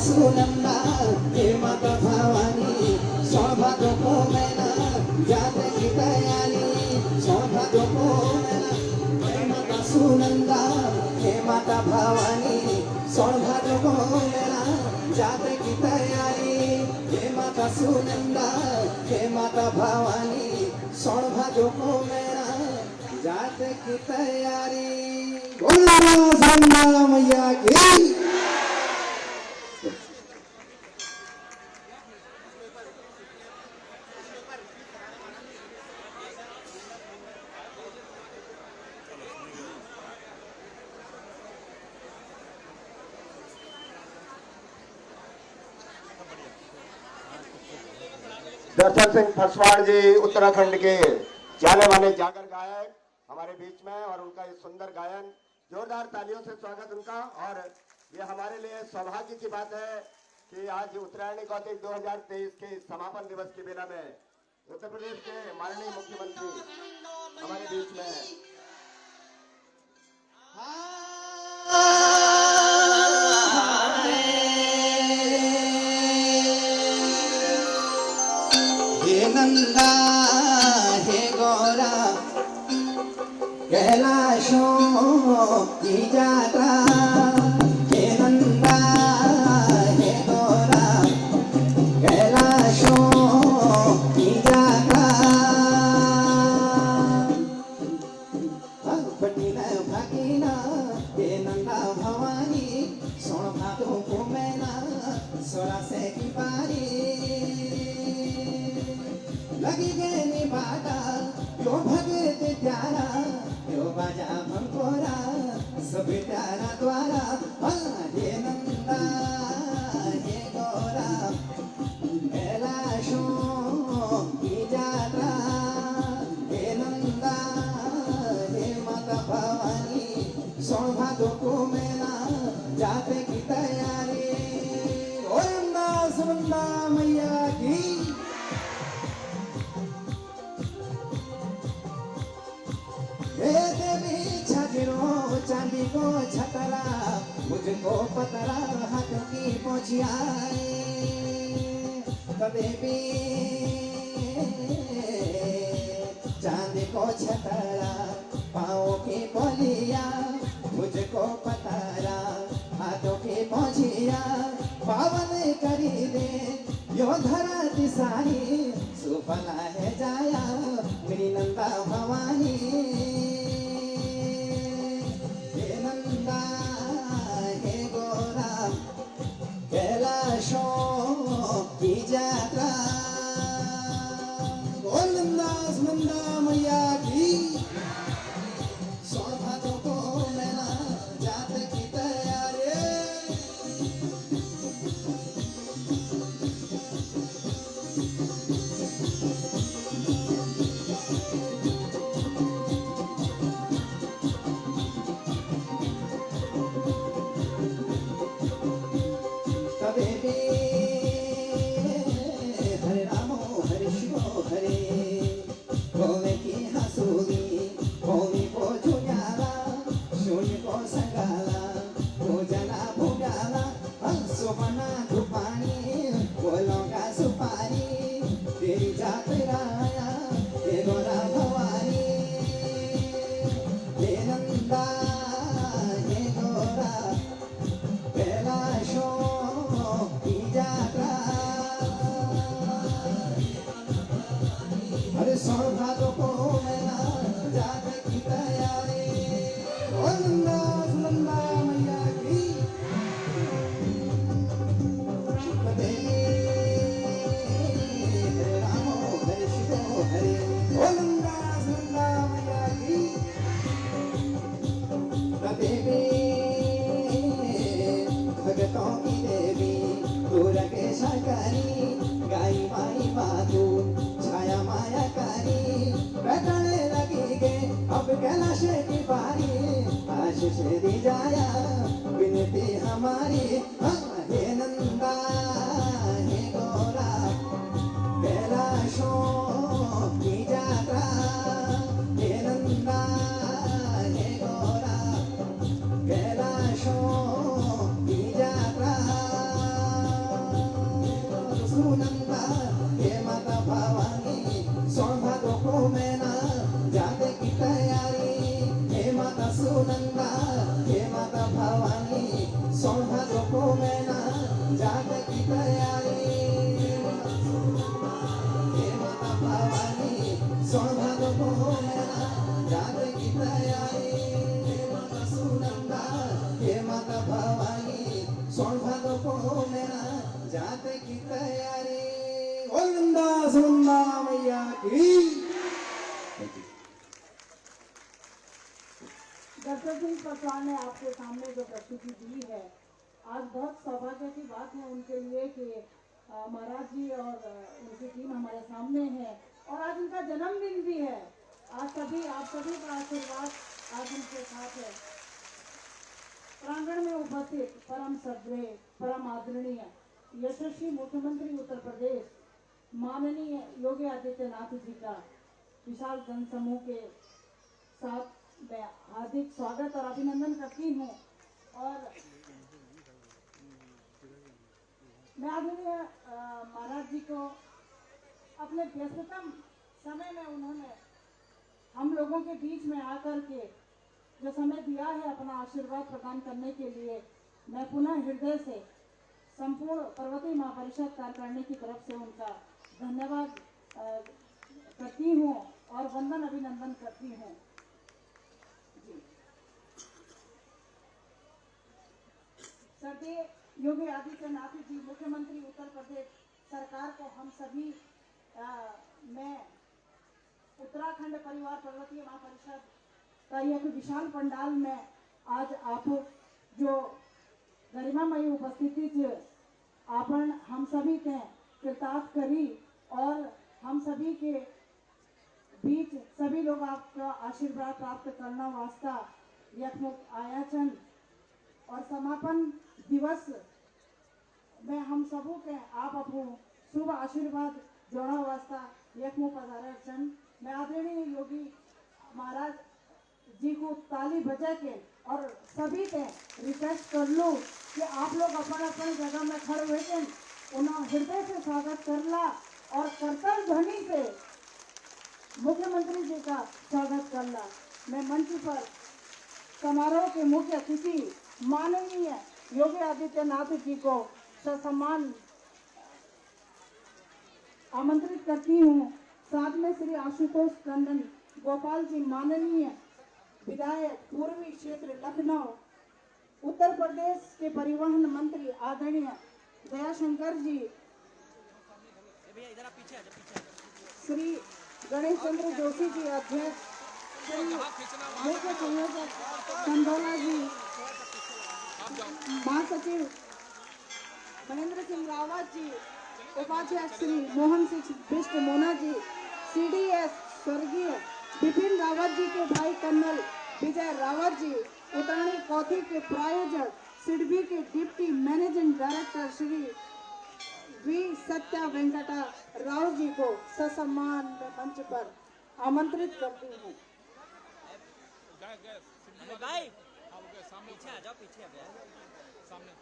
सुनंदा हे माता भवानी सौभाग्य को मैना जाते की तैयारी सौभाग्य को मैना हे माता सुनंदा हे माता भवानी सौभाग्य को मैना जाते की तैयारी हे माता सुनंदा हे माता भवानी सौभाग्य को मैना जाते की तैयारी बोलो मैया की दर्शन सिंह फसवाड़ जी उत्तराखंड के जाने माने जागर गायक हमारे बीच में और उनका ये सुंदर गायन जोरदार तालियों से स्वागत उनका। और ये हमारे लिए सौभाग्य की बात है कि आज उत्तरायणी कौतिक 2023 के समापन दिवस के बेला में उत्तर प्रदेश के माननीय मुख्यमंत्री हमारे बीच में है। हे नंदा हे गौरा कैलाशों की जात्रा हे नंदा हे गौरा कैलाशों की जात्रा पटीना भागीना हे नंदा भवानी सोन भादों को मैना सोरा से की पारी लगी गए निभाता यो भगत प्यारा यो बाजा भंकोरा सब प्यारा द्वारा हे नंदा हे गौरा कैलाशों की जात्रा हे नंदा हे माता भवानी सौभाग्य को मेला जाते की तैयारी सुनंदा मैया की चांदी को छतरा मुझको पतरा हाथों की पहुंचियाए देवी चांदी को छतरा पाँव की बोलिया मुझको पतरा हाथों की पहुंचिया पावन करी दे यो धरा दिसारी सुफला है जाया मेरी नंदा भवानी हे गौरा कैलाशों की जात्रा बोल नंदा मैया की सौभाग्य को मैना जाते की तैयारी हरे रामो हरे शिवो हरे भोले की हसूरी भोली को झुन्याला शून्य को संगाला भोजना भोगाला सुमना धुपानी बोलों का सुपारी तेरी जात राया हे गौरा भवानी हे नंदा हे गौरा कैलाशों की जात्रा अरे सौभाग्य को मैना जाते की तैयारी नंदा मैया की हरे रामो हरे शिवो हरे नंदा मैया की देवी भगतों की देवी पूरा के सरकारी गाई माई बातू छाया माया कारी बैठने लगी गे अब कैलाश की बारी आशीष दी जाया विनती हमारी हे नंदा हे गौरा कैलाशों की जात्रा हे नंदा हे गौरा कैलाशों की जात्रा भवानी सोन भादों को मैना जात की तैयारी हे माता भवानी सोन भादों को मैना जात की तैयारी हे माता सुनंदा हे माता भवानी सोन भादों को मैना जात की तैयारी बोल नंदा सुनंदा मैया की डॉक्टर सिंह पासवान ने आपके सामने जो प्रस्तुति दी है, आज बहुत सौभाग्य की बात है उनके लिए कि महाराज जी और उनकी टीम हमारे सामने है और आज उनका जन्मदिन भी है। आज आप सभी का आशीर्वाद आज उनके साथ है। प्रांगण में उपस्थित परम श्रद्धेय परम आदरणीय यशस्वी मुख्यमंत्री उत्तर प्रदेश माननीय योगी आदित्यनाथ जी का विशाल जनसमूह के साथ मैं हार्दिक स्वागत और अभिनंदन करती हूँ। और मैं आदरणीय महाराज जी को अपने व्यस्ततम समय में उन्होंने हम लोगों के बीच में आकर के जो समय दिया है अपना आशीर्वाद प्रदान करने के लिए, मैं पुनः हृदय से संपूर्ण पर्वतीय महापरिषद कार्यकारिणी की तरफ से उनका धन्यवाद करती हूँ और वंदन अभिनंदन करती हूँ। श्रद्धेय योगी आदित्यनाथ जी मुख्यमंत्री उत्तर प्रदेश सरकार को हम सभी मैं उत्तराखंड परिवार पर्वतीय महापरिषद का एक विशाल पंडाल में आज आप जो गरिमामयी उपस्थिति से आपण हम सभी के कृतार्थ करी और हम सभी के बीच सभी लोग आपका आशीर्वाद प्राप्त करना वास्ता यथमुख आयाचन और समापन दिवस में हम सबों के आप अपो शुभ आशीर्वाद जोड़ा वास्ता यथमुख पधारचन मैं आदरणीय योगी महाराज जी को ताली बजा के और सभी के रिक्वेस्ट कर लूँ कि आप लोग अपन अपन जगह में खड़े हुए थे उन्हें हृदय से स्वागत करला और करतल ध्वनि से मुख्यमंत्री जी का स्वागत करला। मैं मंच पर समारोह के मुख्य अतिथि माननीय योगी आदित्यनाथ जी को ससम्मान आमंत्रित करती हूँ। साथ में श्री आशुतोष टंडन गोपाल जी माननीय विधायक पूर्वी क्षेत्र लखनऊ उत्तर प्रदेश के परिवहन मंत्री आदरणीय दयाशंकर जी, श्री गणेश चंद्र जोशी जी अध्यक्ष, श्री मुख्य संयोजक संधोला जी, महासचिव महेंद्र सिंह रावत जी, उपाध्यक्ष श्री मोहन सिंह बिष्ट मोना जी, CDS स्वर्गीय विपिन रावत जी के भाई कर्नल विजय रावत जी, उत्तराणी कॉथी के प्रायोजक सिडबी के deputy managing director Shri V Satya Venkata Rao ji को ससम्मान मंच पर आमंत्रित करती हूँ। पीछे आ जाओ, पीछे आ जाओ सामने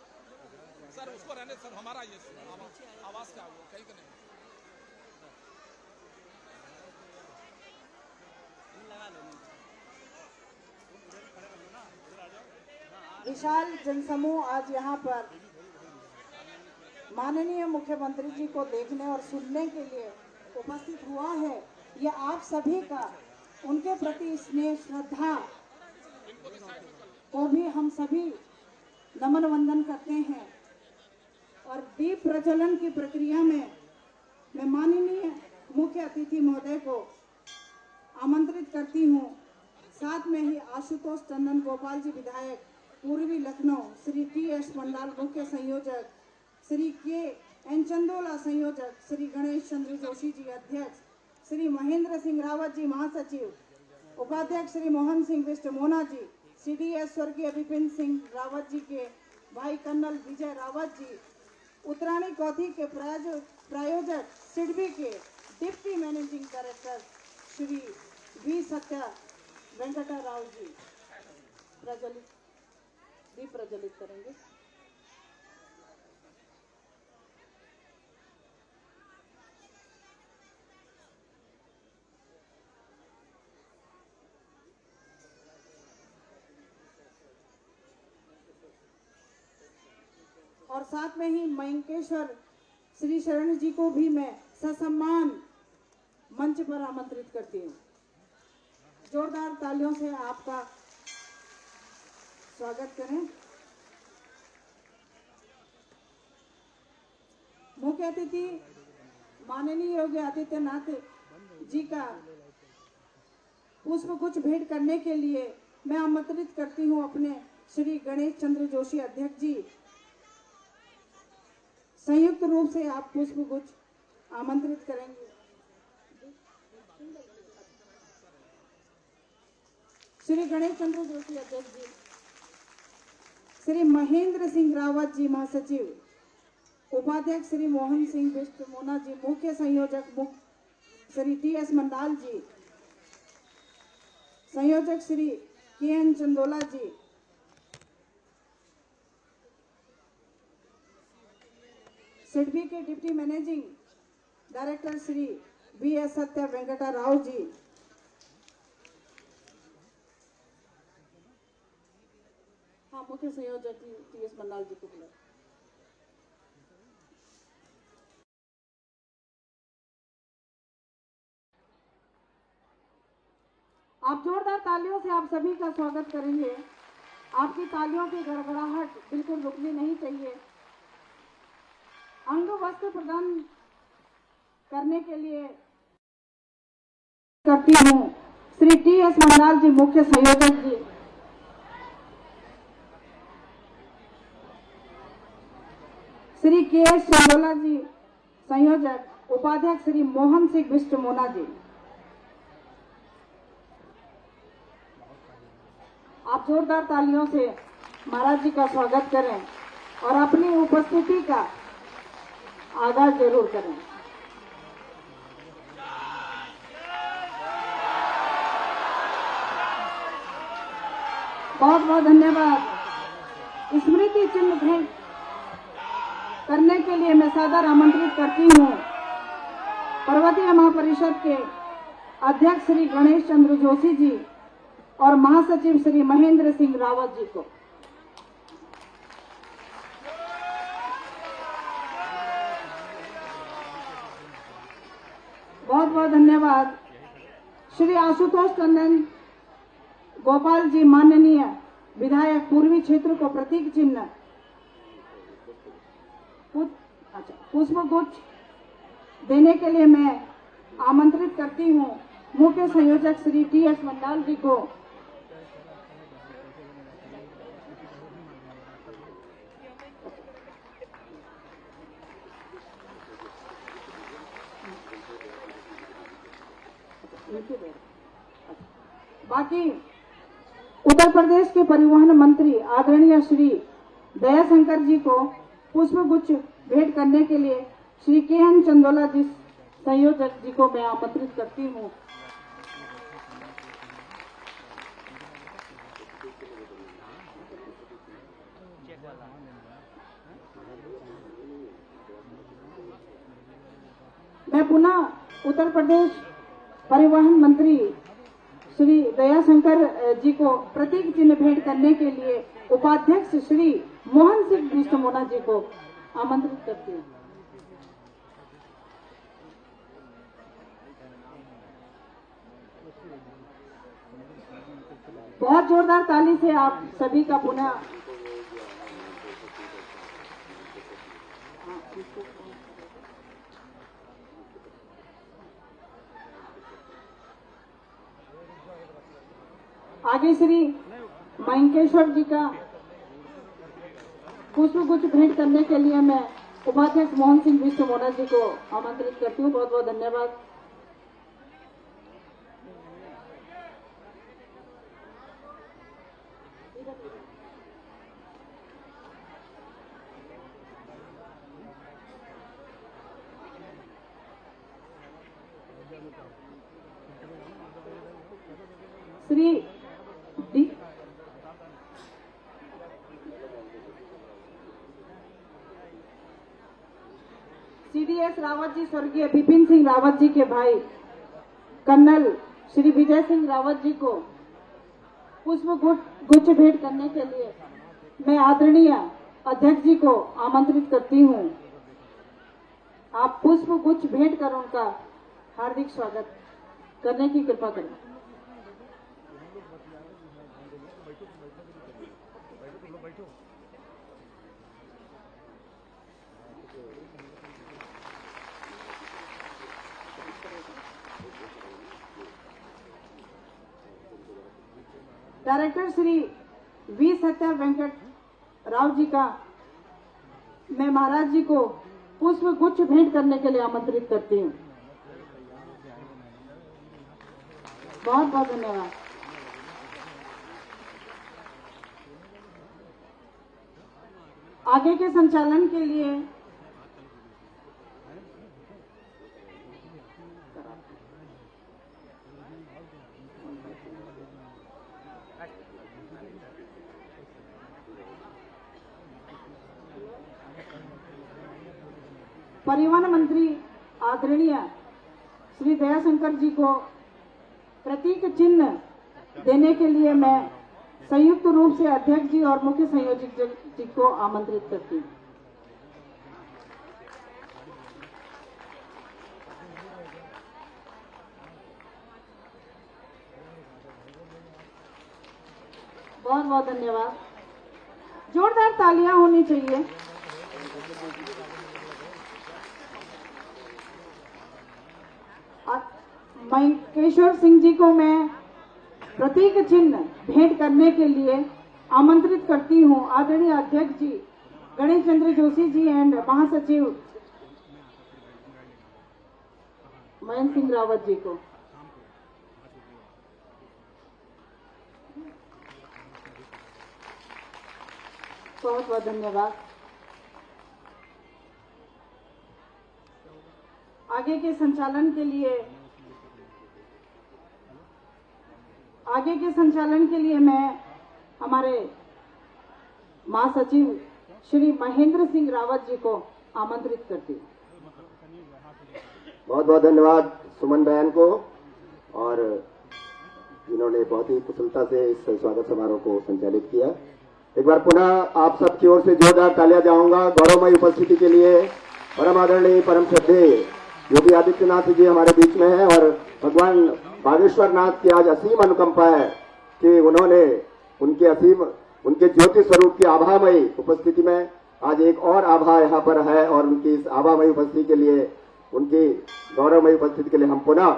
सर, उसको रहने सर, हमारा ये आवाज क्या हुआ कहीं का नहीं लगा लो। विशाल जनसमूह आज यहाँ पर माननीय मुख्यमंत्री जी को देखने और सुनने के लिए उपस्थित हुआ है। ये आप सभी का उनके प्रति स्नेह श्रद्धा को भी हम सभी नमन वंदन करते हैं और दीप प्रज्वलन की प्रक्रिया में मैं माननीय मुख्य अतिथि महोदय को आमंत्रित करती हूँ। साथ में ही आशुतोष टंडन गोपाल जी विधायक पूर्वी लखनऊ, श्री TS पंडाल मुख्य संयोजक, श्री KN चंदोला संयोजक, श्री गणेश चंद्र जोशी जी अध्यक्ष, श्री महेंद्र सिंह रावत जी महासचिव, उपाध्यक्ष श्री मोहन सिंह बिष्ट मोना जी, CDS स्वर्गीय विपिन सिंह रावत जी के भाई कर्नल विजय रावत जी, उत्तराणी कॉथी के प्रायोजक सिडबी के deputy managing director Shri V Satya Venkata Rao ji दीप प्रज्वलित करेंगे। और साथ में ही मयंकेश्वर श्री शरण जी को भी मैं ससम्मान मंच पर आमंत्रित करती हूँ। जोरदार तालियों से आपका स्वागत करें। मुख्य अतिथि माननीय योगी आदित्यनाथ जी का पुष्प गुच्छ भेंट करने के लिए मैं आमंत्रित करती हूं अपने श्री गणेश चंद्र जोशी अध्यक्ष जी। संयुक्त रूप से आप पुष्प गुच्छ आमंत्रित करेंगे। श्री गणेश चंद्र जोशी अध्यक्ष जी, श्री महेंद्र सिंह रावत जी महासचिव, उपाध्यक्ष श्री मोहन सिंह बिष्ट मोना जी, मुख्य संयोजक श्री टी.एस. मंडाल जी, संयोजक श्री के.एन. चंदोला जी, सिडबी के deputy managing director Shri BS. Satya Venkata Rao जी, हाँ मुख्य संयोजक टी.एस. मंडाल जी को बुलाएं। आप जोरदार तालियों से आप सभी का स्वागत करेंगे। आपकी तालियों की गड़गड़ाहट बिल्कुल रुकनी नहीं चाहिए। अंग वस्त्र प्रदान करने के लिए करती हूँ श्री टी.एस. मंडाल जी, मुख्य संयोजक जी, श्री के.एस. चंदोला जी संयोजक, उपाध्यक्ष श्री मोहन सिंह बिष्ट मोना जी। आप जोरदार तालियों से महाराज जी का स्वागत करें और अपनी उपस्थिति का आगाज जरूर करें। बहुत बहुत धन्यवाद। स्मृति चिन्ह भेंट करने के लिए मैं सादर आमंत्रित करती हूँ पर्वतीय महापरिषद के अध्यक्ष श्री गणेश चंद्र जोशी जी और महासचिव श्री महेंद्र सिंह रावत जी को। बहुत बहुत धन्यवाद। श्री आशुतोष टंडन गोपाल जी, माननीय विधायक पूर्वी क्षेत्र को प्रतीक चिन्ह पुष्प गुच्छ देने के लिए मैं आमंत्रित करती हूँ मुख्य संयोजक श्री टी.एस. मंडाल जी को। बाकी उत्तर प्रदेश के परिवहन मंत्री आदरणीय श्री दयाशंकर जी को पुष्प गुच्छ भेंट करने के लिए श्री के.एन. चंदोला जी संयोजक जी को मैं आमंत्रित करती हूँ। मैं पुनः उत्तर प्रदेश परिवहन मंत्री श्री दयाशंकर जी को प्रतीक चिन्ह भेंट करने के लिए उपाध्यक्ष श्री मोहन सिंह बिष्ट मोना जी को आमंत्रित करती हूँ। बहुत जोरदार ताली से आप सभी का पुनः आगे श्री मयंकेश्वर जी का पुष्प गुच्छ भेंट करने के लिए मैं उपाध्यक्ष मोहन सिंह बिष्ट मोना जी को आमंत्रित करती हूँ। बहुत बहुत धन्यवाद। श्री सीडीएस रावत जी, स्वर्गीय बिपिन सिंह रावत जी के भाई कर्नल श्री विजय सिंह रावत जी को पुष्प गुच्छ भेंट करने के लिए मैं आदरणीय अध्यक्ष जी को आमंत्रित करती हूँ। आप पुष्प गुच्छ भेंट कर उनका हार्दिक स्वागत करने की कृपा करें। डायरेक्टर श्री वी सत्या वेंकट राव जी का मैं महाराज जी को पुष्प गुच्छ भेंट करने के लिए आमंत्रित करती हूँ। बहुत बहुत धन्यवाद। आगे के संचालन के लिए परिवहन मंत्री आदरणीय श्री दयाशंकर जी को प्रतीक चिन्ह देने के लिए मैं संयुक्त रूप से अध्यक्ष जी और मुख्य संयोजक जी को आमंत्रित करती हूँ। बहुत बहुत धन्यवाद। जोरदार तालियां होनी चाहिए। मंकेश्वर सिंह जी को मैं प्रतीक चिन्ह भेंट करने के लिए आमंत्रित करती हूँ। आदरणीय अध्यक्ष जी गणेश चंद्र जोशी जी एंड महासचिव मयंक सिंह रावत जी को। बहुत बहुत धन्यवाद। आगे के संचालन के लिए मैं हमारे महासचिव श्री महेंद्र सिंह रावत जी को आमंत्रित करती हूँ। बहुत बहुत धन्यवाद सुमन बहन को, और जिन्होंने बहुत ही कुशलता से इस स्वागत समारोह को संचालित किया। एक बार पुनः आप सबकी ओर से जोरदार तालियां चाहूंगा गौरवमयी उपस्थिति के लिए। परम आदरणीय परम श्रद्धेय योगी आदित्यनाथ जी हमारे बीच में हैं, और भगवान बागेश्वर नाथ की आज असीम अनुकंपा है कि उन्होंने उनके ज्योति स्वरूप की आभामयी उपस्थिति में आज एक और आभा यहाँ पर है, और उनकी इस आभामयी उपस्थिति के लिए, उनकी गौरवमयी उपस्थिति के लिए हम पुनः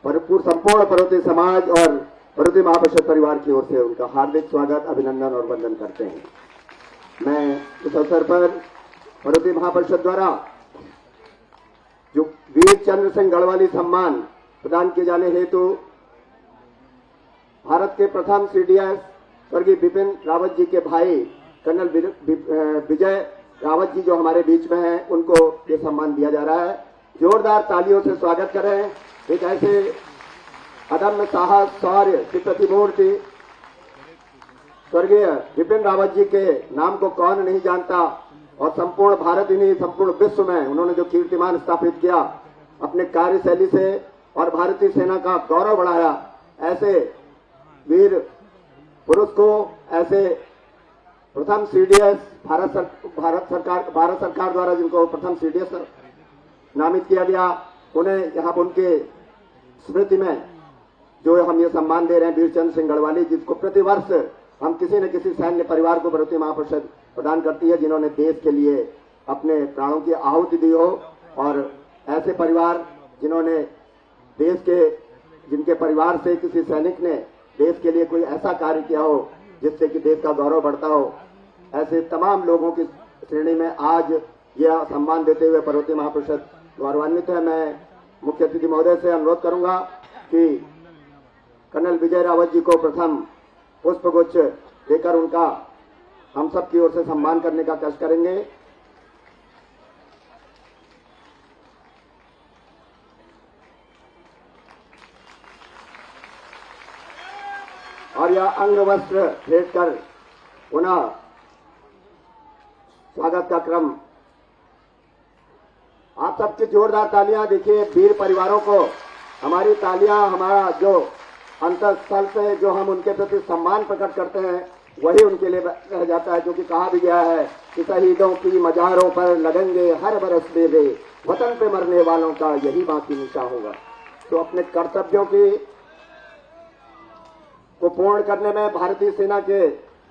संपूर्ण पर्वतीय समाज और पर्वतीय महापरिषद परिवार की ओर से उनका हार्दिक स्वागत, अभिनंदन और वंदन करते हैं। मैं इस अवसर पर पर्वतीय महापरिषद द्वारा जो वीर चंद्र सिंह गढ़वाली सम्मान प्रदान किए जाने हेतु भारत के प्रथम सीडीएस स्वर्गीय बिपिन रावत जी के भाई कर्नल विजय रावत जी जो हमारे बीच में हैं, उनको ये सम्मान दिया जा रहा है। जोरदार तालियों से स्वागत करें। एक ऐसे अदम्य साहस शौर्य की प्रतिमूर्ति स्वर्गीय बिपिन रावत जी के नाम को कौन नहीं जानता, और संपूर्ण भारत ही नहीं संपूर्ण विश्व में उन्होंने जो कीर्तिमान स्थापित किया अपने कार्यशैली से और भारतीय सेना का गौरव बढ़ाया, ऐसे वीर पुरुष को, ऐसे प्रथम सीडीएस भारत सरकार द्वारा जिनको प्रथम सीडीएस नामित किया गया, उन्हें यहाँ उनके स्मृति में जो हम ये सम्मान दे रहे हैं वीर चंद्र सिंह गढ़वाली, जिसको प्रतिवर्ष हम किसी न किसी सैन्य परिवार को पर्वतीय महापरिषद प्रदान करती है जिन्होंने देश के लिए अपने प्राणों की आहुति दी हो, और ऐसे परिवार जिन्होंने देश के, जिनके परिवार से किसी सैनिक ने देश के लिए कोई ऐसा कार्य किया हो जिससे कि देश का गौरव बढ़ता हो, ऐसे तमाम लोगों की श्रेणी में आज यह सम्मान देते हुए पर्वतीय महापरिषद गौरवान्वित है। मैं मुख्य अतिथि महोदय से अनुरोध करूंगा कि कर्नल विजय रावत जी को प्रथम पुष्पगुच्छ देकर उनका हम सब की ओर से सम्मान करने का कष्ट करेंगे। और यह अंग वस्त्र भेंट कर पुनः स्वागत का क्रम। आप सबकी जोरदार तालियां। देखिए वीर परिवारों को हमारी तालियां, हमारा जो अंतःस्थल से जो हम उनके प्रति सम्मान प्रकट करते हैं, वही उनके लिए रह जाता है, क्योंकि कहा भी गया है कि शहीदों की मजारों पर लगेंगे हर बरस मेले, वतन पे मरने वालों का यही बाकी निशा होगा। तो अपने कर्तव्यों को पूर्ण करने में भारतीय सेना के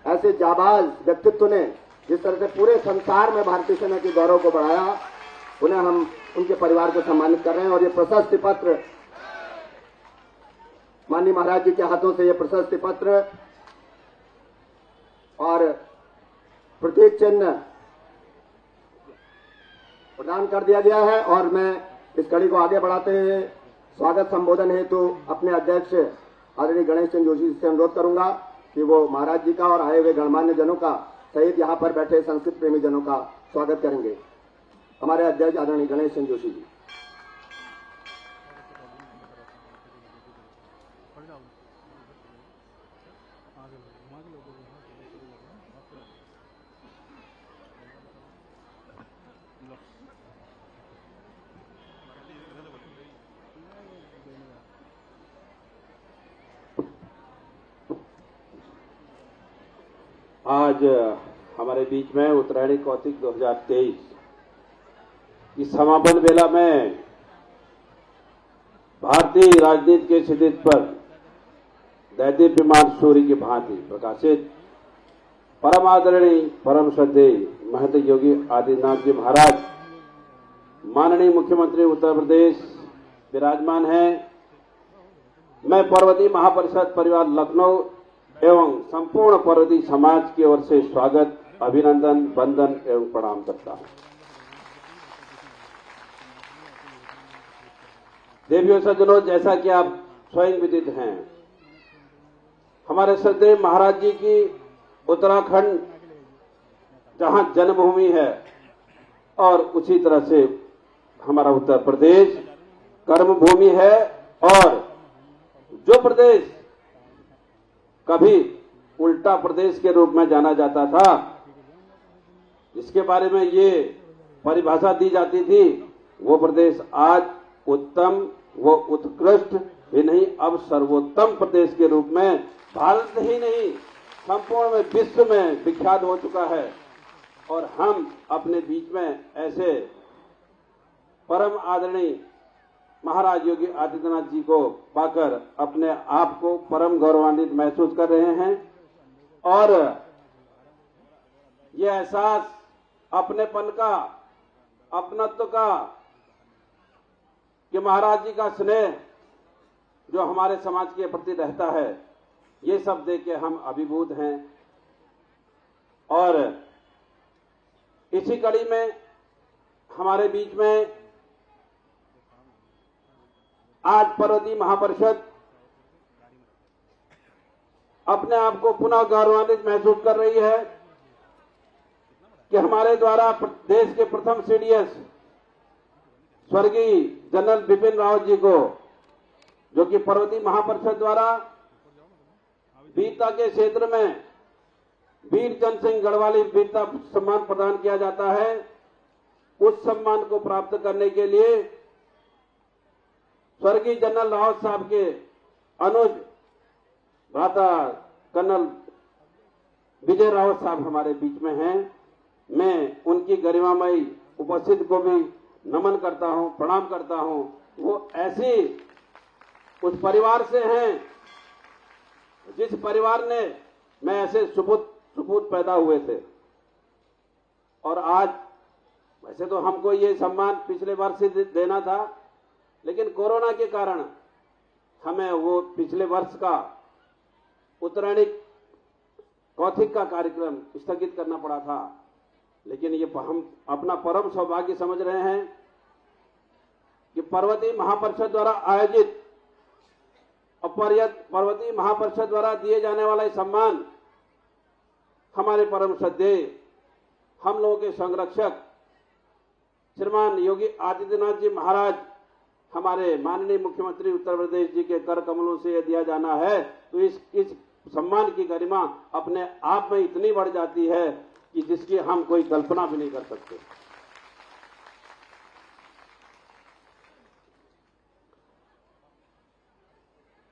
ऐसे जाबाज व्यक्तित्व ने जिस तरह से पूरे संसार में भारतीय सेना के गौरव को बढ़ाया, उन्हें हम उनके परिवार को सम्मानित कर रहे हैं। और ये प्रशस्ति पत्र माननीय महाराज जी के हाथों से, ये प्रशस्ति पत्र और प्रतीक चिन्ह प्रदान कर दिया गया है। और मैं इस कड़ी को आगे बढ़ाते हुए स्वागत संबोधन हेतु अपने अध्यक्ष आदरणीय गणेश चंद्र जोशी जी से अनुरोध करूंगा कि वो महाराज जी का और आए हुए गणमान्य जनों का सहित यहाँ पर बैठे संस्कृत प्रेमी जनों का स्वागत करेंगे। हमारे अध्यक्ष आदरणीय गणेश चंद्र जोशी जी। आज हमारे बीच में उत्तरायणी कौतिक 2023 की समापन बेला में भारतीय राजनीति के क्षितिज पर दैदीप्यमान सूर्य की भांति प्रकाशित परम आदरणीय परम श्रद्धेय महंत योगी आदित्यनाथ जी महाराज माननीय मुख्यमंत्री उत्तर प्रदेश विराजमान हैं। मैं पर्वतीय महापरिषद परिवार लखनऊ एवं संपूर्ण पर्वतीय समाज की ओर से स्वागत, अभिनंदन, वंदन एवं प्रणाम करता हूं। देवियों सज्जनों, जैसा कि आप स्वयं विदित हैं, हमारे श्रद्धेय महाराज जी की उत्तराखंड जहां जन्मभूमि है और उसी तरह से हमारा उत्तर प्रदेश कर्मभूमि है। और जो प्रदेश कभी उल्टा प्रदेश के रूप में जाना जाता था, जिसके बारे में ये परिभाषा दी जाती थी, वो प्रदेश आज उत्तम व उत्कृष्ट ही नहीं, अब सर्वोत्तम प्रदेश के रूप में भारत ही नहीं संपूर्ण में विश्व में विख्यात हो चुका है। और हम अपने बीच में ऐसे परम आदरणीय महाराज योगी आदित्यनाथ जी को पाकर अपने आप को परम गौरवान्वित महसूस कर रहे हैं। और ये एहसास अपनेपन का, अपनत्व का, कि महाराज जी का स्नेह जो हमारे समाज के प्रति रहता है, ये सब देख के हम अभिभूत हैं। और इसी कड़ी में हमारे बीच में आज पर्वतीय महापरिषद अपने आप को पुनः गौरवान्वित महसूस कर रही है कि हमारे द्वारा देश के प्रथम सीडीएस स्वर्गीय जनरल बिपिन रावत जी को, जो कि पर्वतीय महापरिषद द्वारा वीरता के क्षेत्र में वीर चंद सिंह गढ़वाली वीरता सम्मान प्रदान किया जाता है, उस सम्मान को प्राप्त करने के लिए स्वर्गीय जनरल रावत साहब के अनुज भ्राता कर्नल विजय रावत साहब हमारे बीच में हैं। मैं उनकी गरिमामयी उपस्थिति को भी नमन करता हूं, प्रणाम करता हूं। वो ऐसी उस परिवार से हैं जिस परिवार ने में ऐसे सुपूत पैदा हुए थे। और आज वैसे तो हमको ये सम्मान पिछले वर्ष से देना था, लेकिन कोरोना के कारण हमें वो पिछले वर्ष का उत्तरायणी कौतिक का कार्यक्रम स्थगित करना पड़ा था। लेकिन ये हम अपना परम सौभाग्य समझ रहे हैं कि पर्वतीय महापरिषद द्वारा आयोजित और पर्वतीय महापरिषद द्वारा दिए जाने वाला सम्मान हमारे परम श्रद्धेय हम लोगों के संरक्षक श्रीमान योगी आदित्यनाथ जी महाराज, हमारे माननीय मुख्यमंत्री उत्तर प्रदेश जी के कर कमलों से दिया जाना है, तो इस सम्मान की गरिमा अपने आप में इतनी बढ़ जाती है कि जिसकी हम कोई कल्पना भी नहीं कर सकते।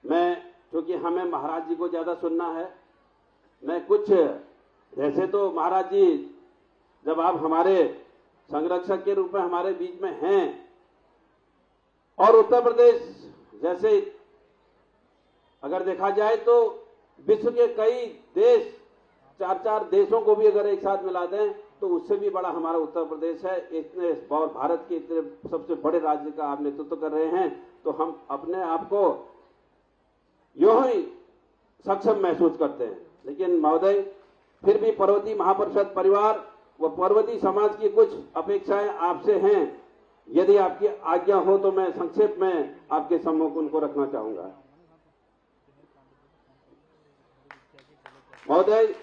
मैं, क्योंकि हमें महाराज जी को ज्यादा सुनना है, मैं कुछ, जैसे तो महाराज जी, जब आप हमारे संरक्षक के रूप में हमारे बीच में हैं और उत्तर प्रदेश जैसे अगर देखा जाए तो विश्व के कई देश, 4-4 देशों को भी अगर एक साथ मिला दें तो उससे भी बड़ा हमारा उत्तर प्रदेश है। इतने और भारत के इतने सबसे बड़े राज्य का आप नेतृत्व कर रहे हैं, तो हम अपने आप को यूं ही सक्षम महसूस करते हैं। लेकिन महोदय, फिर भी पर्वतीय महापरिषद परिवार व पर्वतीय समाज की कुछ अपेक्षाएं आपसे हैं। यदि आपकी आज्ञा हो तो मैं संक्षेप में आपके सम्मुख उनको रखना चाहूंगा। महोदय,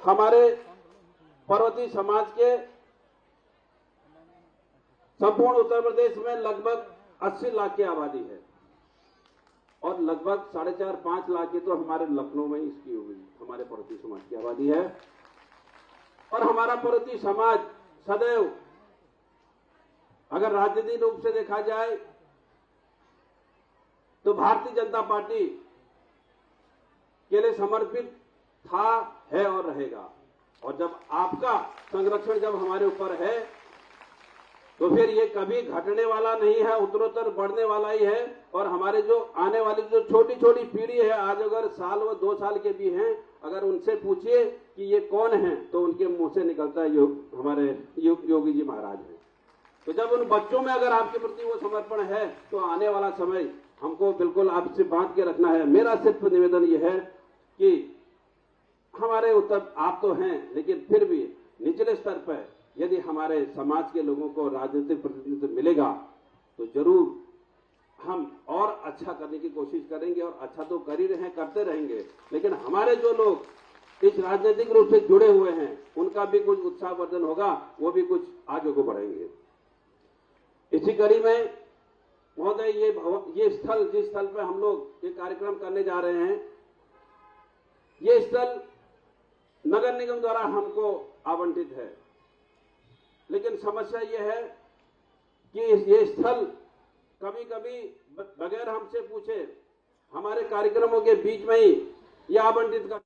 हमारे पर्वतीय समाज के संपूर्ण उत्तर प्रदेश में लगभग 80 लाख की आबादी है और लगभग 4.5-5 लाख की तो हमारे लखनऊ में इसकी होगी, हमारे पर्वतीय समाज की आबादी है। और हमारा पर्वतीय समाज सदैव, अगर राजनीतिक रूप से देखा जाए तो भारतीय जनता पार्टी के लिए समर्पित था, है और रहेगा। और जब आपका संरक्षण जब हमारे ऊपर है तो फिर ये कभी घटने वाला नहीं है, उत्तरोत्तर बढ़ने वाला ही है। और हमारे जो आने वाली जो छोटी छोटी पीढ़ी है, आज अगर साल व 2 साल के भी हैं, अगर उनसे पूछिए कि ये कौन है तो उनके मुंह से निकलता है हमारे योगी जी महाराज हैं। तो जब उन बच्चों में अगर आपके प्रति वो समर्पण है तो आने वाला समय हमको बिल्कुल आपसे बांध के रखना है। मेरा सिर्फ निवेदन ये है कि हमारे उत्तर आप तो हैं, लेकिन फिर भी निचले स्तर पर यदि हमारे समाज के लोगों को राजनीतिक प्रतिनिधित्व मिलेगा तो जरूर हम और अच्छा करने की कोशिश करेंगे। और अच्छा तो कर ही रहे हैं, करते रहेंगे, लेकिन हमारे जो लोग इस राजनीतिक रूप से जुड़े हुए हैं उनका भी कुछ उत्साहवर्धन होगा, वो भी कुछ आगे को बढ़ेंगे। इसी कड़ी में महोदय, ये स्थल, जिस स्थल पर हम लोग ये कार्यक्रम करने जा रहे हैं, ये स्थल नगर निगम द्वारा हमको आवंटित है। लेकिन समस्या ये है कि ये स्थल कभी कभी बगैर हमसे पूछे हमारे कार्यक्रमों के बीच में ही ये आवंटित कर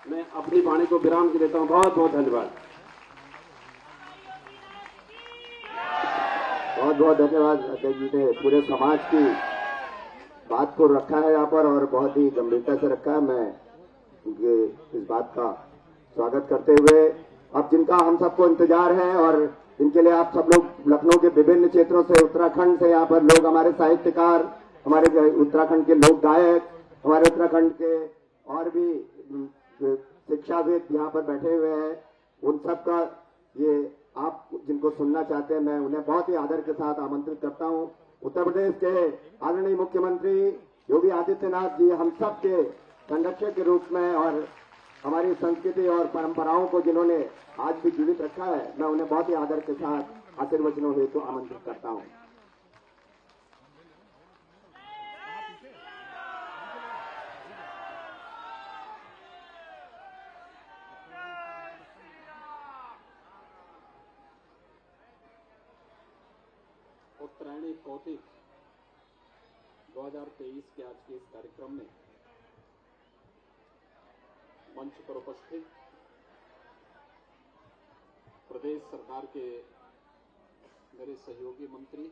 मैं अपनी वाणी को विराम के देता हूं। बहुत बहुत धन्यवाद। बहुत बहुत धन्यवाद अध्यक्ष जी ने पूरे समाज की बात को रखा है यहाँ पर और बहुत ही गंभीरता से रखा है। मैं उनके इस बात का स्वागत करते हुए अब जिनका हम सबको इंतजार है और जिनके लिए आप सब लोग लखनऊ के विभिन्न क्षेत्रों से, उत्तराखंड से यहाँ पर लोग, हमारे साहित्यकार, हमारे उत्तराखंड के लोक गायक, हमारे उत्तराखंड के और भी शिक्षाविद यहाँ पर बैठे हुए हैं, उन सब का ये आप जिनको सुनना चाहते हैं मैं उन्हें बहुत ही आदर के साथ आमंत्रित करता हूं। उत्तर प्रदेश के आदरणीय मुख्यमंत्री योगी आदित्यनाथ जी हम सब के संरक्षक के रूप में और हमारी संस्कृति और परंपराओं को जिन्होंने आज भी जीवित रखा है, मैं उन्हें बहुत ही आदर के साथ आशीर्वचनों हेतु आमंत्रित करता हूं। उत्तरायणी कौतिक 2023 के आज के इस कार्यक्रम में मंच पर उपस्थित प्रदेश सरकार के मेरे सहयोगी मंत्री,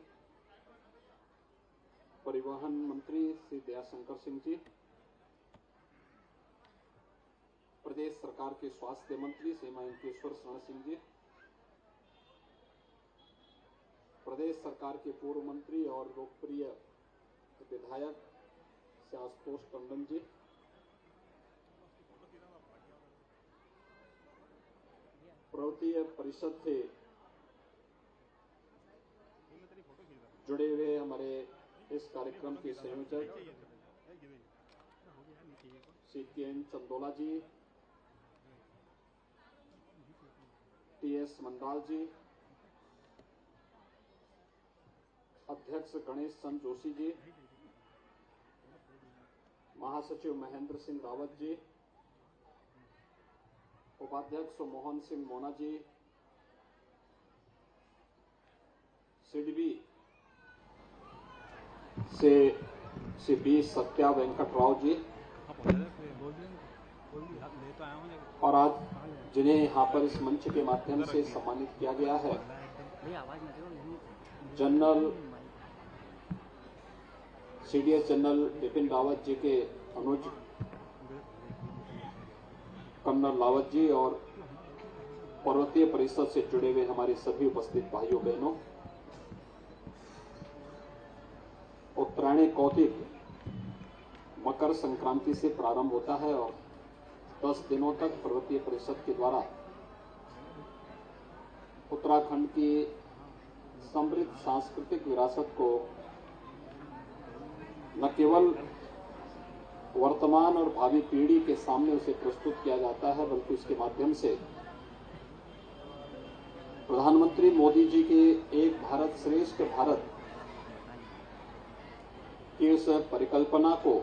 परिवहन मंत्री श्री दयाशंकर सिंह जी, प्रदेश सरकार के स्वास्थ्य मंत्री श्री मयंकेश्वर शरण सिंह जी, प्रदेश सरकार के पूर्व मंत्री और लोकप्रिय विधायक श्री आशुतोष टंडन जी, पर्वतीय परिषद से जुड़े हुए हमारे इस कार्यक्रम के संयोजक श्री के.एन. चंदोला जी, टी.एस. मंडाल जी, अध्यक्ष गणेश चंद जोशी जी, महासचिव महेंद्र सिंह रावत जी, उपाध्यक्ष मोहन सिंह मोना जी, सिडबी से श्री बी सत्या वेंकट राव जी, और आज जिन्हें यहाँ पर इस मंच के माध्यम से सम्मानित किया गया है, general CDS general Bipin Rawat ji के अनुज कर्नल रावत जी और पर्वतीय परिषद से जुड़े हुए हमारे सभी उपस्थित भाइयों बहनों, उत्तरायणी कौतिक मकर संक्रांति से प्रारंभ होता है और 10 दिनों तक पर्वतीय परिषद के द्वारा उत्तराखंड की समृद्ध सांस्कृतिक विरासत को न केवल वर्तमान और भावी पीढ़ी के सामने उसे प्रस्तुत किया जाता है, बल्कि उसके माध्यम से प्रधानमंत्री मोदी जी के एक भारत श्रेष्ठ भारत की उस परिकल्पना को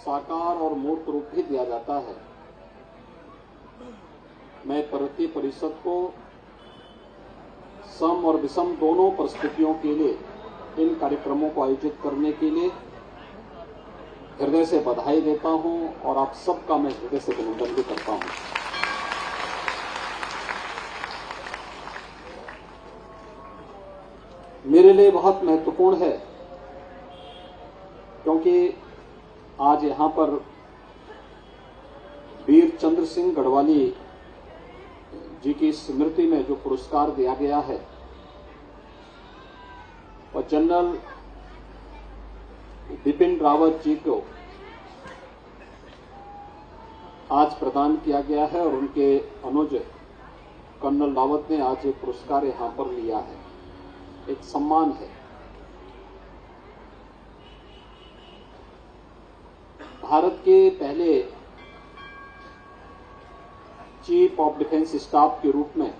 साकार और मूर्त रूप भी दिया जाता है। मैं पर्वतीय परिषद को सम और विषम दोनों परिस्थितियों के लिए इन कार्यक्रमों को आयोजित करने के लिए हृदय से बधाई देता हूं और आप सबका मैं हृदय से अभिनंदन भी करता हूं। मेरे लिए बहुत महत्वपूर्ण है क्योंकि आज यहां पर वीर चंद्र सिंह गढ़वाली जी की स्मृति में जो पुरस्कार दिया गया है और जनरल बिपिन रावत जी को आज प्रदान किया गया है और उनके अनुज कर्नल रावत ने आज ये पुरस्कार यहां पर लिया है। एक सम्मान है। भारत के पहले चीफ ऑफ डिफेंस स्टाफ के रूप में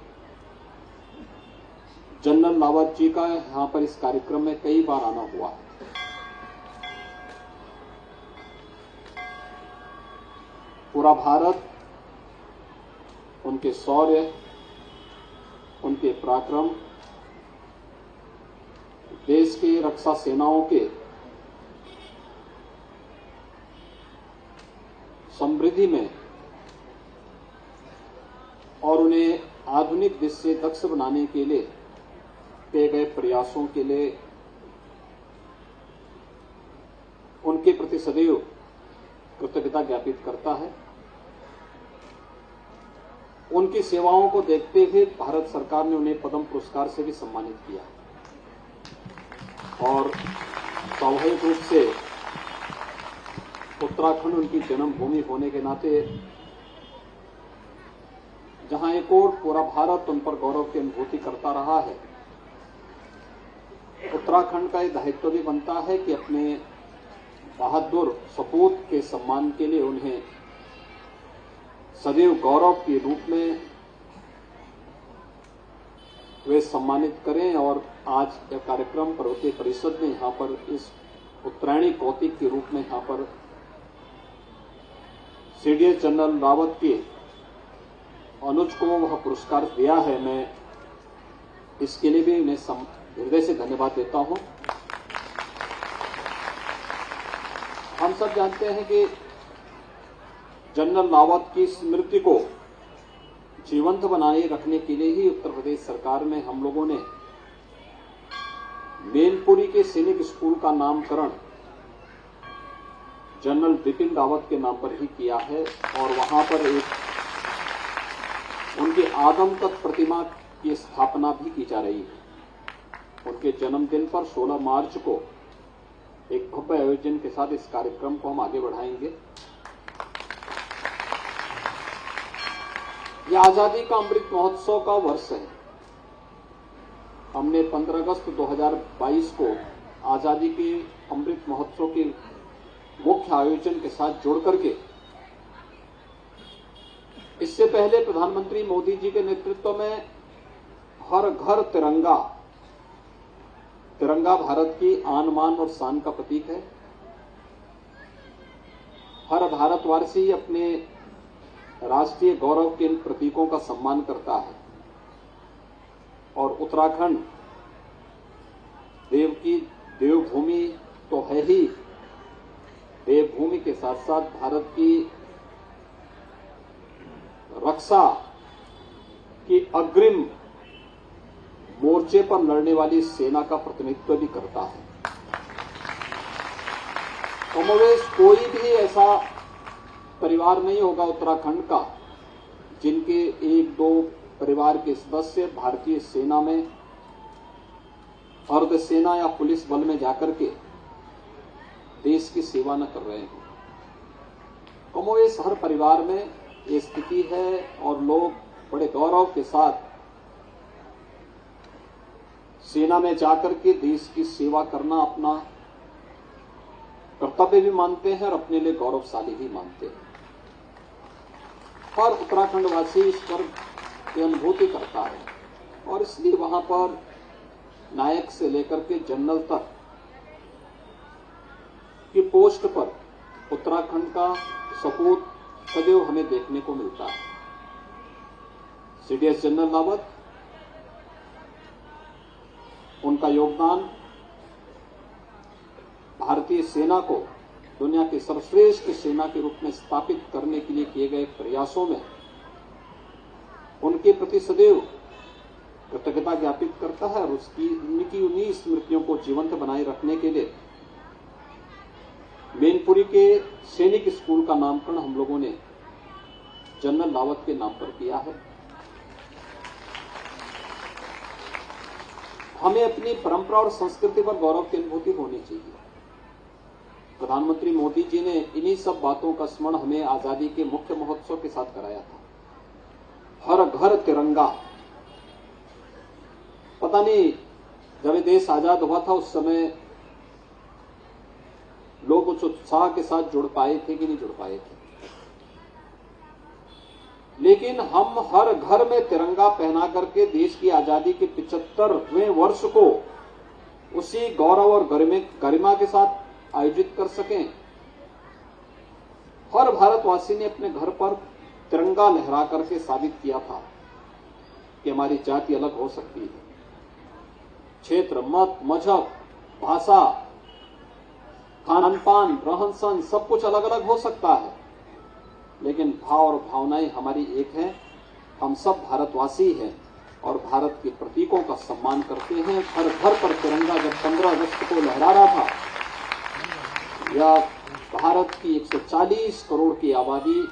जनरल रावत जी का यहां पर इस कार्यक्रम में कई बार आना हुआ है। पूरा भारत उनके शौर्य, उनके पराक्रम, देश के रक्षा सेनाओं के समृद्धि में और उन्हें आधुनिक देश से दक्ष बनाने के लिए किए गए प्रयासों के लिए उनके प्रति सदैव कृतज्ञता ज्ञापित करता है। उनकी सेवाओं को देखते हुए भारत सरकार ने उन्हें पद्म पुरस्कार से भी सम्मानित किया और स्वाभाविक रूप से उत्तराखंड उनकी जन्मभूमि होने के नाते जहां एक और पूरा भारत उन पर गौरव की अनुभूति करता रहा है, उत्तराखंड का एक दायित्व भी बनता है कि अपने बहादुर सपूत के सम्मान के लिए उन्हें सदैव गौरव के रूप में वे सम्मानित करें। और आज यह कार्यक्रम पर्वतीय परिषद ने यहां पर इस उत्तरायणी कौतिक के रूप में यहां पर सीडीएस जनरल रावत के अनुज को वह पुरस्कार दिया है। मैं इसके लिए भी उन्हें हृदय से धन्यवाद देता हूं। हम सब जानते हैं कि जनरल रावत की स्मृति को जीवंत बनाए रखने के लिए ही उत्तर प्रदेश सरकार में हम लोगों ने मैनपुरी के सैनिक स्कूल का नामकरण जनरल बिपिन रावत के नाम पर ही किया है और वहां पर एक उनकी आदमकद प्रतिमा की स्थापना भी की जा रही है। उनके जन्मदिन पर 16 मार्च को एक भव्य आयोजन के साथ इस कार्यक्रम को हम आगे बढ़ाएंगे। यह आजादी का अमृत महोत्सव का वर्ष है। हमने 15 अगस्त 2022 को आजादी के अमृत महोत्सव के मुख्य आयोजन के साथ जोड़ करके इससे पहले प्रधानमंत्री मोदी जी के नेतृत्व में हर घर तिरंगा, तिरंगा भारत की आन मान और शान का प्रतीक है। हर भारतवासी अपने राष्ट्रीय गौरव के इन प्रतीकों का सम्मान करता है और उत्तराखंड देव की देवभूमि तो है ही, देवभूमि के साथ साथ भारत की रक्षा की अग्रिम मोर्चे पर लड़ने वाली सेना का प्रतिनिधित्व भी करता है। कमोवेश कोई भी ऐसा परिवार नहीं होगा उत्तराखंड का जिनके एक दो परिवार के सदस्य भारतीय सेना में, अर्धसेना या पुलिस बल में जाकर के देश की सेवा न कर रहे हैं। कमोवेश हर परिवार में ये स्थिति है और लोग बड़े गौरव के साथ सेना में जाकर के देश की सेवा करना अपना कर्तव्य भी मानते हैं और अपने लिए गौरवशाली भी मानते हैं। हर उत्तराखंडवासी इस पर अनुभूति करता है और इसलिए वहां पर नायक से लेकर के जनरल तक की पोस्ट पर उत्तराखंड का सपूत सदैव हमें देखने को मिलता है। सीडीएस जनरल रावत, उनका योगदान भारतीय सेना को दुनिया की सर्वश्रेष्ठ सेना के रूप में स्थापित करने के लिए किए गए प्रयासों में उनके प्रति सदैव कृतज्ञता ज्ञापित करता है और उनकी उन्हीं स्मृतियों को जीवंत बनाए रखने के लिए मैनपुरी के सैनिक स्कूल का नामकरण हम लोगों ने जनरल रावत के नाम पर किया है। हमें अपनी परंपरा और संस्कृति पर गौरव की अनुभूति होनी चाहिए। प्रधानमंत्री मोदी जी ने इन्हीं सब बातों का स्मरण हमें आजादी के मुख्य महोत्सव के साथ कराया था। हर घर तिरंगा, पता नहीं जब ये देश आजाद हुआ था उस समय लोग उस उत्साह के साथ जुड़ पाए थे कि नहीं जुड़ पाए थे, लेकिन हम हर घर में तिरंगा पहना करके देश की आजादी के 75वें वर्ष को उसी गौरव और गरिमा के साथ आयोजित कर सकें। हर भारतवासी ने अपने घर पर तिरंगा लहरा करके साबित किया था कि हमारी जाति अलग हो सकती है, क्षेत्र, मत, मजहब, भाषा, खान पान, रहन सहन सब कुछ अलग अलग हो सकता है, लेकिन भाव और भावनाएं हमारी एक हैं। हम सब भारतवासी हैं और भारत के प्रतीकों का सम्मान करते हैं। घर घर पर तिरंगा जब 15 अगस्त को लहरा रहा था, या भारत की 140 करोड़ की आबादी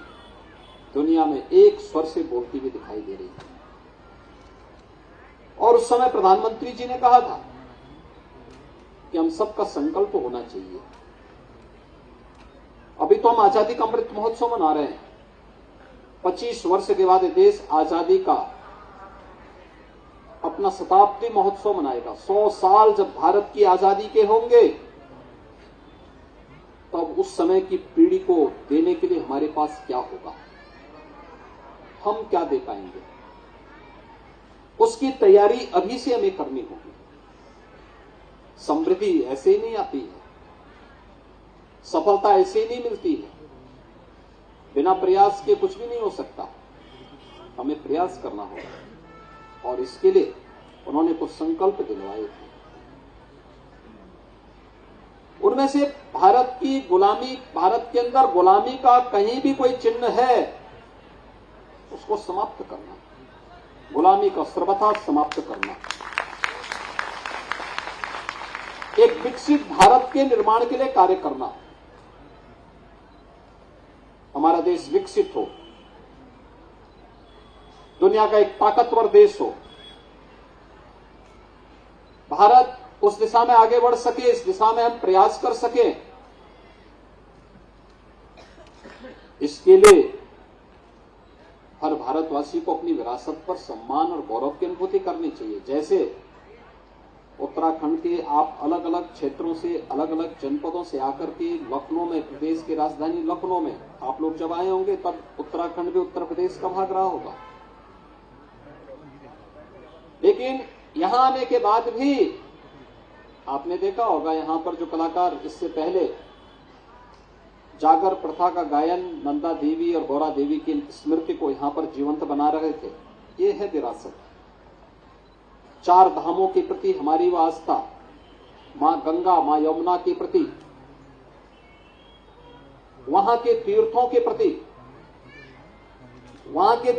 दुनिया में एक स्वर से बोलती हुई दिखाई दे रही थी। और उस समय प्रधानमंत्री जी ने कहा था कि हम सबका संकल्प होना चाहिए। अभी तो हम आजादी का अमृत महोत्सव मना रहे हैं। 25 वर्ष के बाद देश आजादी का अपना शताब्दी महोत्सव मनाएगा। 100 साल जब भारत की आजादी के होंगे, तब उस समय की पीढ़ी को देने के लिए हमारे पास क्या होगा, हम क्या दे पाएंगे, उसकी तैयारी अभी से हमें करनी होगी। समृद्धि ऐसे ही नहीं आती है, सफलता ऐसे ही नहीं मिलती है। बिना प्रयास के कुछ भी नहीं हो सकता। हमें प्रयास करना होगा और इसके लिए उन्होंने कुछ संकल्प दिलवाए थे। उनमें से भारत की गुलामी, भारत के अंदर गुलामी का कहीं भी कोई चिन्ह है, उसको समाप्त करना, गुलामी का सर्वथा समाप्त करना, एक विकसित भारत के निर्माण के लिए कार्य करना। हमारा देश विकसित हो, दुनिया का एक ताकतवर देश हो, भारत उस दिशा में आगे बढ़ सके, इस दिशा में हम प्रयास कर सके। इसके लिए हर भारतवासी को अपनी विरासत पर सम्मान और गौरव की अनुभूति करनी चाहिए। जैसे उत्तराखंड के आप अलग अलग क्षेत्रों से, अलग अलग जनपदों से आकर के लखनऊ में, प्रदेश की राजधानी लखनऊ में आप लोग जब आए होंगे, तब उत्तराखंड भी उत्तर प्रदेश का भाग रहा होगा। लेकिन यहां आने के बाद भी आपने देखा होगा, यहां पर जो कलाकार इससे पहले जागर प्रथा का गायन नंदा देवी और गौरा देवी की स्मृति को यहां पर जीवंत बना रहे थे। ये है विरासत। 4 धामों के प्रति हमारी वह आस्था, मां गंगा, मां यमुना के प्रति, वहां के तीर्थों के प्रति, वहां के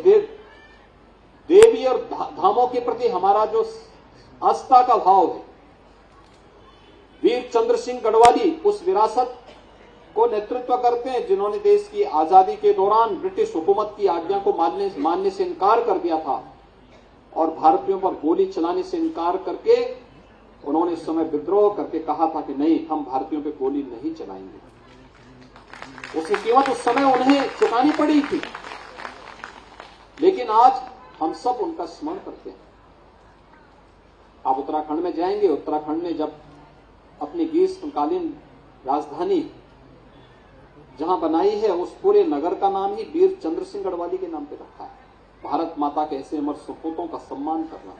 देवी और धामों के प्रति हमारा जो आस्था का भाव है, वीर चंद्र सिंह गढ़वाली उस विरासत को नेतृत्व करते हैं, जिन्होंने देश की आजादी के दौरान ब्रिटिश हुकूमत की आज्ञा को मानने से इनकार कर दिया था और भारतीयों पर गोली चलाने से इनकार करके उन्होंने उस समय विद्रोह करके कहा था कि नहीं, हम भारतीयों पे गोली नहीं चलाएंगे। उसकी कीमत उस समय उन्हें चुकानी पड़ी थी, लेकिन आज हम सब उनका स्मरण करते हैं। आप उत्तराखंड में जाएंगे, उत्तराखंड ने जब अपनी ग्रीष्मकालीन राजधानी जहां बनाई है, उस पूरे नगर का नाम ही वीर चंद्र सिंह गढ़वाली के नाम पे रखा है। भारत माता के ऐसे अमर सपूतों का सम्मान करना।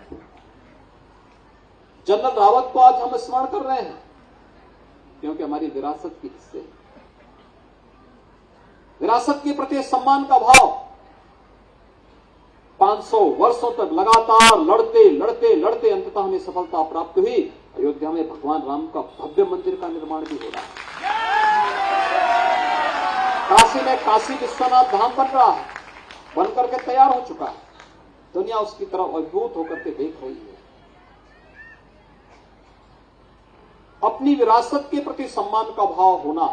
जनरल रावत को आज हम स्मरण कर रहे हैं क्योंकि हमारी विरासत के हिस्से है। विरासत के प्रति सम्मान का भाव 500 वर्षों तक लगातार लड़ते लड़ते लड़ते अंततः हमें सफलता प्राप्त हुई। अयोध्या में भगवान राम का भव्य मंदिर का निर्माण भी हो रहा है। काशी में काशी विश्वनाथ धाम बन रहा है, बन करके तैयार हो चुका है। दुनिया उसकी तरफ अद्भुत होकर के देख रही है। अपनी विरासत के प्रति सम्मान का भाव होना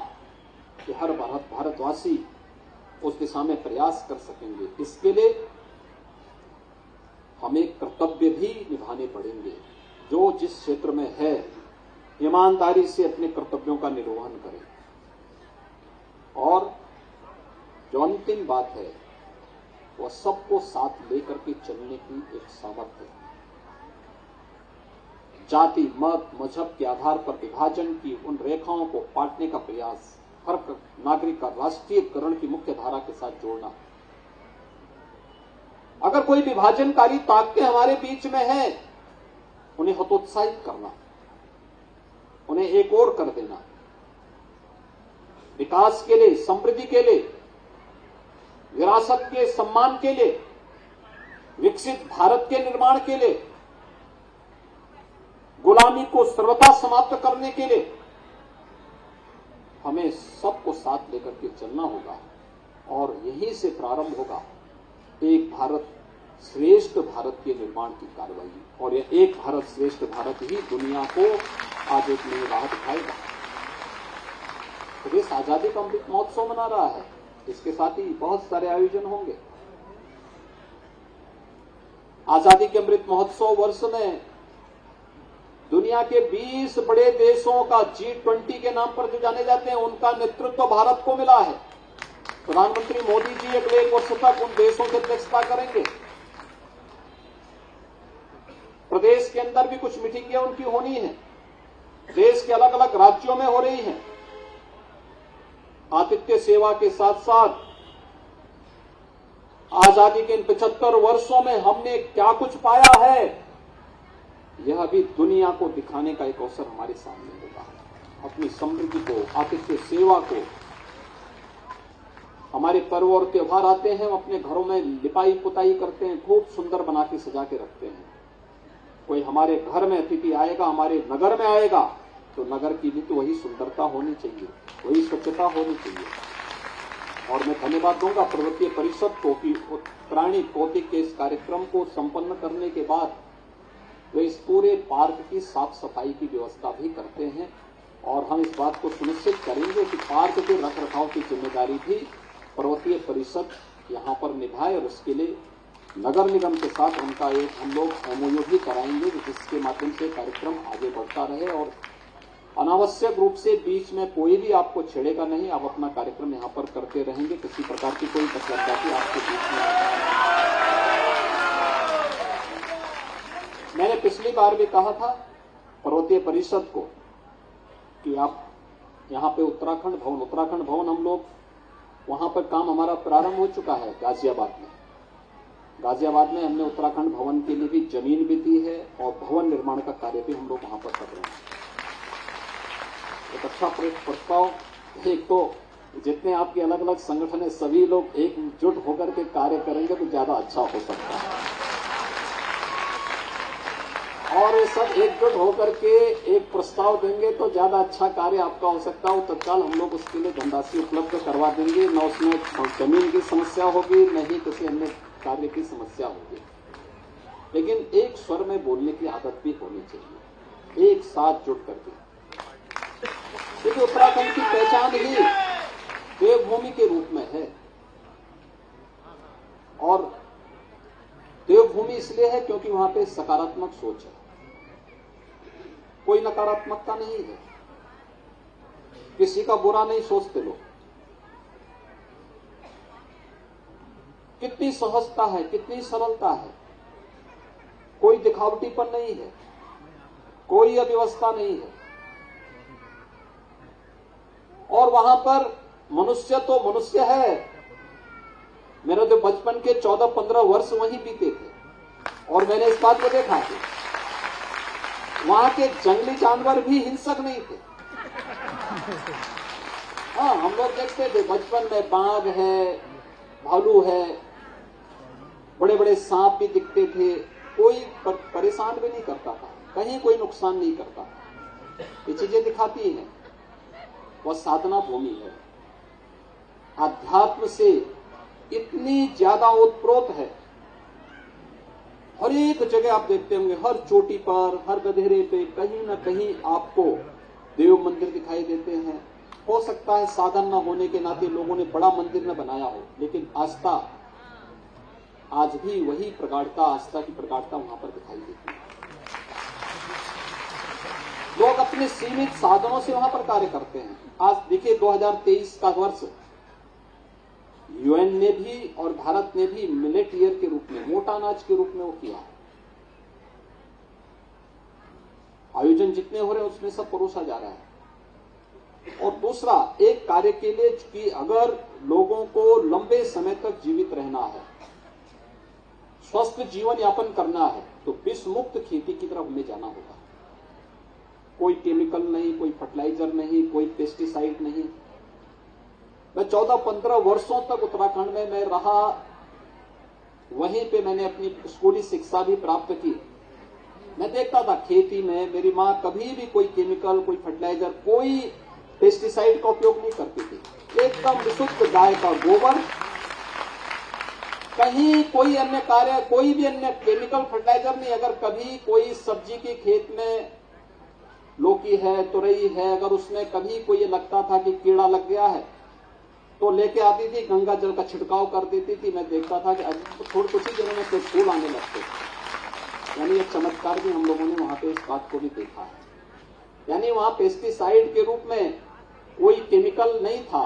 कि हर भारतवासी उस दिशा में प्रयास कर सकेंगे। इसके लिए हमें कर्तव्य भी निभाने पड़ेंगे। जो जिस क्षेत्र में है, ईमानदारी से अपने कर्तव्यों का निर्वहन करें। और जो अंतिम बात है, वह सबको साथ लेकर के चलने की एक सामर्थ्य है। जाति, मत, मजहब के आधार पर विभाजन की उन रेखाओं को पाटने का प्रयास, हर नागरिक का राष्ट्रीयकरण की मुख्य धारा के साथ जोड़ना। अगर कोई विभाजनकारी ताकतें हमारे बीच में है, उन्हें हतोत्साहित करना, उन्हें एक ओर कर देना। विकास के लिए, समृद्धि के लिए, विरासत के सम्मान के लिए, विकसित भारत के निर्माण के लिए, गुलामी को सर्वथा समाप्त करने के लिए हमें सबको साथ लेकर के चलना होगा। और यहीं से प्रारंभ होगा एक भारत श्रेष्ठ भारत के निर्माण की कार्रवाई, और यह एक भारत श्रेष्ठ भारत ही दुनिया को आज एक नई राह दिखाएगा। तो देश आजादी का अमृत महोत्सव मना रहा है, इसके साथ ही बहुत सारे आयोजन होंगे। आजादी के अमृत महोत्सव वर्ष में दुनिया के 20 बड़े देशों का G20 के नाम पर जो जाने जाते हैं, उनका नेतृत्व भारत को मिला है। प्रधानमंत्री मोदी जी अगले 1 वर्ष तक उन देशों की अध्यक्षता करेंगे। प्रदेश के अंदर भी कुछ मीटिंगें उनकी होनी है, देश के अलग अलग राज्यों में हो रही हैं। आतिथ्य सेवा के साथ साथ आजादी के इन 75 वर्षों में हमने क्या कुछ पाया है, यह अभी दुनिया को दिखाने का एक अवसर हमारे सामने होगा। अपनी समृद्धि को, आतिथ्य सेवा को, हमारे पर्व और त्योहार आते हैं, हम अपने घरों में लिपाई पुताई करते हैं, खूब सुंदर बना के सजा के रखते हैं। कोई हमारे घर में अतिथि आएगा, हमारे नगर में आएगा, तो नगर की भी तो वही सुंदरता होनी चाहिए, वही स्वच्छता होनी चाहिए। और मैं धन्यवाद दूंगा पर्वतीय परिषद को कि उत्तरायणी पौतिक के इस कार्यक्रम को संपन्न करने के बाद वे इस पूरे पार्क की साफ सफाई की व्यवस्था भी करते हैं, और हम इस बात को सुनिश्चित करेंगे कि पार्क के रख रखाव की जिम्मेदारी भी पर्वतीय परिषद यहां पर निभाए, और इसके लिए नगर निगम के साथ उनका एक हम लोग MOU भी कराएंगे, जिसके माध्यम से कार्यक्रम आगे बढ़ता रहे और अनावश्यक रूप से बीच में कोई भी आपको छेड़ेगा नहीं। आप अपना कार्यक्रम यहां पर करते रहेंगे, किसी प्रकार की कोई दखलंदाजी आपके बीच में। मैंने पिछली बार भी कहा था पर्वतीय परिषद को कि आप यहां पे उत्तराखंड भवन हम लोग वहां पर काम हमारा प्रारंभ हो चुका है गाजियाबाद में हमने उत्तराखंड भवन के लिए भी जमीन भी दी है, और भवन निर्माण का कार्य भी हम लोग वहां पर कर रहे हैं। एक अच्छा प्रस्ताव, एक तो जितने आपके अलग अलग संगठन है सभी लोग एकजुट होकर के कार्य करेंगे तो ज्यादा अच्छा हो सकता है, और ये सब एकजुट होकर के एक प्रस्ताव देंगे तो ज्यादा अच्छा कार्य आपका हो सकता है। तत्काल हम लोग उसके लिए धनराशि उपलब्ध करवा देंगे, न उसमें जमीन की समस्या होगी, न ही किसी अन्य कार्य की समस्या होगी। लेकिन एक स्वर में बोलने की आदत भी होनी चाहिए, एक साथ जुट करके, क्योंकि उत्तराखंड की पहचान ही देवभूमि के रूप में है। और देवभूमि इसलिए है क्योंकि वहां पे सकारात्मक सोच है, कोई नकारात्मकता नहीं है, किसी का बुरा नहीं सोचते लोग। कितनी सहजता है, कितनी सरलता है, कोई दिखावटीपन नहीं है, कोई अव्यवस्था नहीं है। और वहां पर मनुष्य तो मनुष्य है। मेरे तो बचपन के 14-15 वर्ष वहीं बीते थे और मैंने इस बात को देखा कि वहां के जंगली जानवर भी हिंसक नहीं थे। हाँ, हम लोग देखते थे बचपन में बाघ है, भालू है, बड़े बड़े सांप भी दिखते थे, कोई परेशान भी नहीं करता था, कहीं कोई नुकसान नहीं करता। ये चीजें दिखाती हैं वह साधना भूमि है, अध्यात्म से इतनी ज्यादा ओतप्रोत है। हर एक जगह आप देखते होंगे, हर चोटी पर, हर गधेरे पे कहीं ना कहीं आपको देव मंदिर दिखाई देते हैं। हो सकता है साधन न होने के नाते लोगों ने बड़ा मंदिर न बनाया हो, लेकिन आस्था आज भी वही प्रगाढ़ता, आस्था की प्रगाढ़ता वहां पर दिखाई देती है। लोग अपने सीमित साधनों से वहां पर कार्य करते हैं। आज देखिए 2023 का वर्ष यूएन ने भी और भारत ने भी मिलेट ईयर के रूप में, मोटा अनाज के रूप में वो किया। आयोजन जितने हो रहे हैं उसमें सब परोसा जा रहा है। और दूसरा एक कार्य के लिए कि अगर लोगों को लंबे समय तक जीवित रहना है, स्वस्थ जीवन यापन करना है, तो विष मुक्त खेती की तरफ हमें जाना होगा। कोई केमिकल नहीं, कोई फर्टिलाइजर नहीं, कोई पेस्टिसाइड नहीं। मैं 14-15 वर्षों तक उत्तराखंड में मैं रहा, वहीं पे मैंने अपनी स्कूली शिक्षा भी प्राप्त की। मैं देखता था खेती में मेरी मां कभी भी कोई केमिकल, कोई फर्टिलाइजर, कोई पेस्टिसाइड का उपयोग नहीं करती थी। एकदम विशुद्ध गाय का गोबर कहीं कोई अन्य कार्य, कोई भी अन्य केमिकल फर्टिलाइजर नहीं। अगर कभी कोई सब्जी की खेत में लौकी है, तुरई है, अगर उसमें कभी कोई ये लगता था कि कीड़ा लग गया है तो लेके आती थी, गंगा जल का छिड़काव कर देती थी। मैं देखता था कि थोड़े कुछ ही दिनों में तो फूल आने लगते थे। यानी एक चमत्कार भी हम लोगों ने वहां पे इस बात को भी देखा है। यानी वहां पेस्टिसाइड के रूप में कोई केमिकल नहीं था,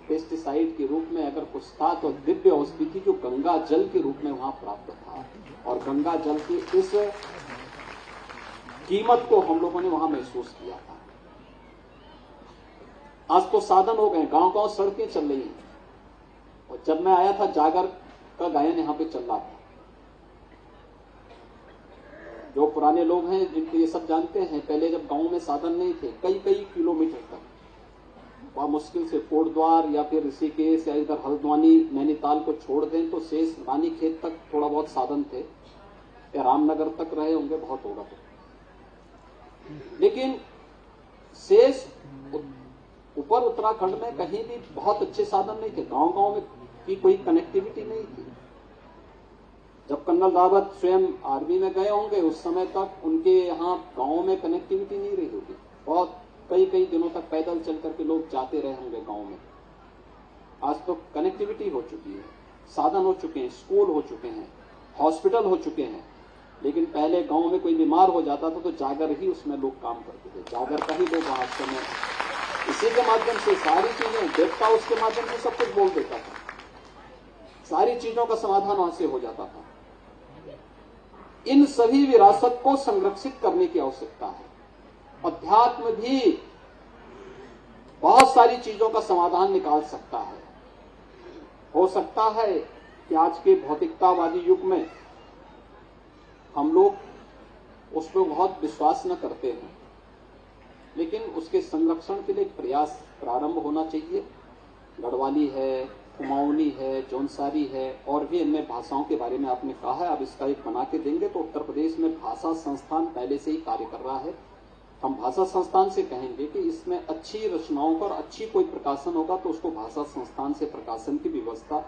पेस्टिसाइड के रूप में अगर कुछ था तो दिव्य औषधि थी जो गंगा जल के रूप में वहां प्राप्त था। और गंगा जल की इस कीमत को हम लोगों ने वहां महसूस किया था। आज तो साधन हो गए, गांव गांव सड़कें चल रही हैं। और जब मैं आया था जागर का गायन यहां पे चल रहा था। जो पुराने लोग हैं जिनको ये सब जानते हैं, पहले जब गांव में साधन नहीं थे, कई कई किलोमीटर तक वहां मुश्किल से कोटद्वार या फिर ऋषिकेश या इधर हल्द्वानी नैनीताल को छोड़ दें तो शेष रानीखेत तक थोड़ा बहुत साधन थे, या रामनगर तक रहे होंगे, बहुत होगा तो। लेकिन शेष ऊपर उत्तराखंड में कहीं भी बहुत अच्छे साधन नहीं थे। गांव गांव में की कोई कनेक्टिविटी नहीं थी। जब कर्नल रावत स्वयं आर्मी में गए होंगे उस समय तक उनके यहाँ गांव में कनेक्टिविटी नहीं रही होगी। बहुत कई कई दिनों तक पैदल चल करके लोग जाते रहे होंगे गांव में। आज तो कनेक्टिविटी हो चुकी है, साधन हो चुके हैं, स्कूल हो चुके हैं, हॉस्पिटल हो चुके हैं। लेकिन पहले गांव में कोई बीमार हो जाता था तो जागर ही उसमें लोग काम करते थे, जागर का ही लोग वहां समय इसी के माध्यम से सारी चीजें, देवता उसके माध्यम से सब कुछ बोल देता था, सारी चीजों का समाधान वहां से हो जाता था। इन सभी विरासत को संरक्षित करने की आवश्यकता है। अध्यात्म भी बहुत सारी चीजों का समाधान निकाल सकता है। हो सकता है कि आज के भौतिकतावादी युग में हम लोग उस पर बहुत विश्वास न करते हैं, लेकिन उसके संरक्षण के लिए एक प्रयास प्रारंभ होना चाहिए। गढ़वाली है, कुमाऊनी है, जौनसारी है और भी अन्य भाषाओं के बारे में आपने कहा है। अब इसका एक बना के देंगे तो उत्तर प्रदेश में भाषा संस्थान पहले से ही कार्य कर रहा है। हम भाषा संस्थान से कहेंगे कि इसमें अच्छी रचनाओं पर अच्छी कोई प्रकाशन होगा तो उसको भाषा संस्थान से प्रकाशन की व्यवस्था